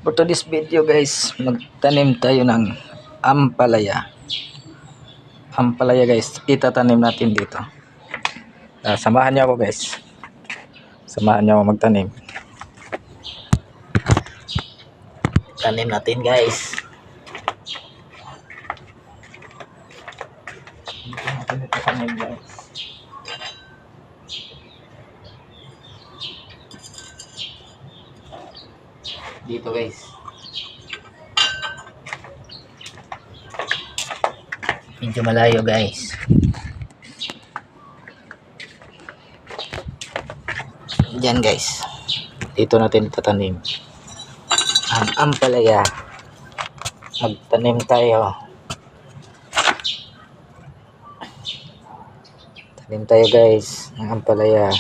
For today's video guys, magtanim tayo ng ampalaya. Ampalaya guys, itatanim natin dito. Samahan niyo ako guys. Samahan niyo ako magtanim. Tanim natin guys. Tanim guys. Dito guys. Medyo malayo guys. Diyan guys. Dito natin tatanim ang ampalaya. Magtanim tayo. Tanim tayo guys ng ampalaya.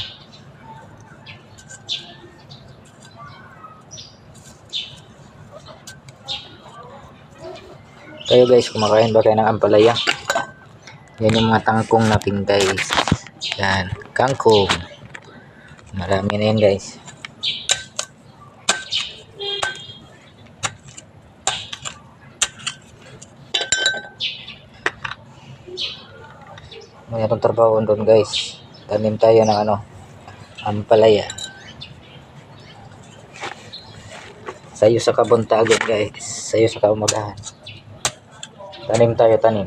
Kayo guys, kumakain ba kayo ng ampalaya? Yan yung mga tangkong natin guys. Yan, kangkong. Marami na yan guys. Mayroong trabaho doon guys. Tanim tayo ng ampalaya. Sayo sa kabuntagon guys. Sayo sa kaumagahan. Tanim tayo, tanim.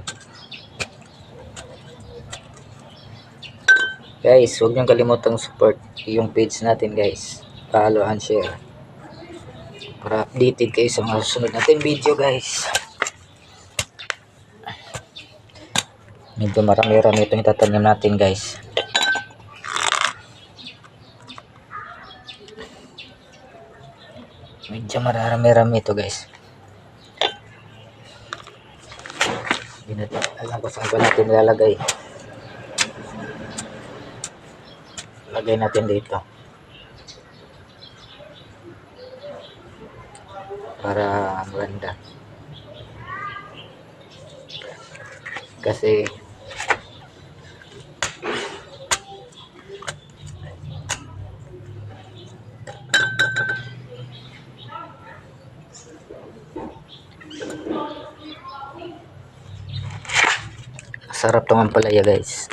Guys, huwag niyong kalimutang support yung page natin guys. Follow and share. Para updated kayo sa mga susunod natin video guys. Medyo marami-rami itong itatanim natin guys. Medyo marami-rami ito guys. Hindi natin alam kung saan ba natin nilalagay. Lagay natin dito. Para maganda. Kasi masarap tong ampalaya guys.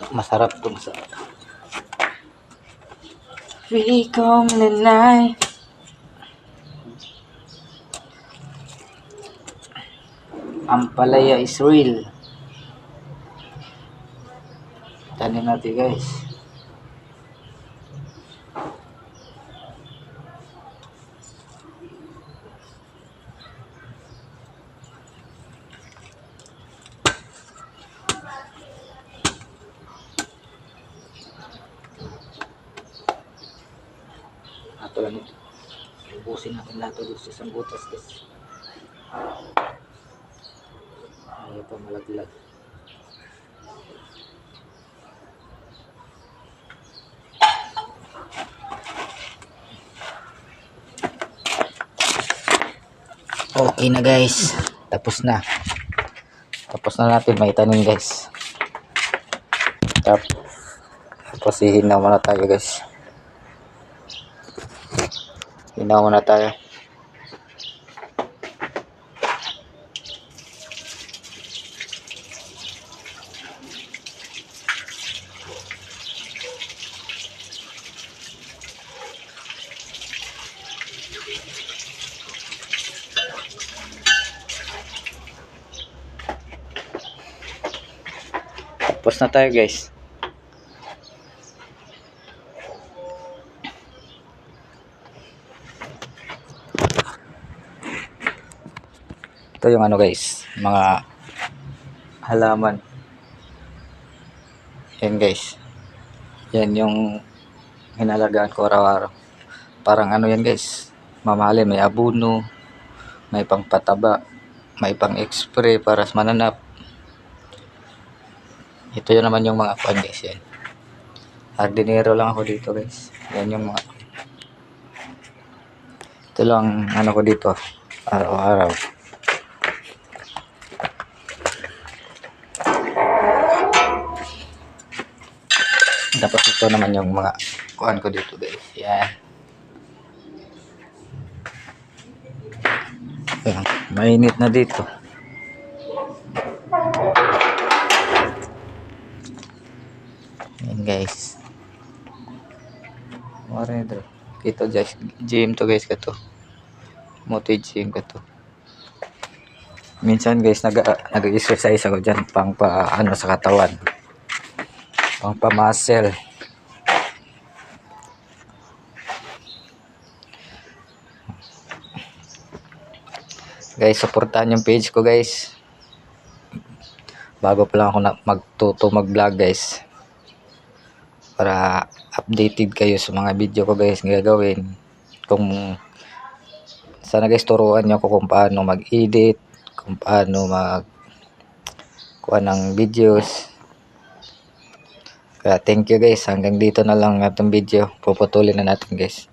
Masarap to, masarap. We come in the night. Ampalaya is real. Tanim natin guys. Ito lang ito. Ubusin natin lahat ito sa isang butas guys. Ay, ito malaglag. Okay na guys. Tapos na. Tapos na natin may tanim guys. Tapos hihinaw muna tayo guys. Hinaw muna tayo. Tapos na tayo guys. Ito yung guys, mga halaman. Yan guys. Yan yung hinalagaan ko araw-araw. Parang yan guys, mamali, may abono, may pangpataba, may pang-spray para sa mananap. Ito yun naman yung mga kuan guys. Yan. Hardinero lang ako dito guys. Yan yung mga. Ito lang ko dito araw-araw. Tapos ito naman yung mga kuan ko dito guys. Yan. Ayan, mainit na dito. Ayan guys. Wala ito guys, gym to guys kato. Moto gym kato. Minsan guys nag-exercise ako diyan pang ano sa katawan. Pang pa-muscle. Guys, supportahan yung page ko guys. Bago pa lang ako magtuto mag-vlog guys. Para updated kayo sa mga video ko guys na gagawin. Kung sana guys turuan niyo ako kung paano mag-edit, kung paano kuha ng videos. Kaya thank you guys. Hanggang dito na lang atong video. Puputulin na natin guys.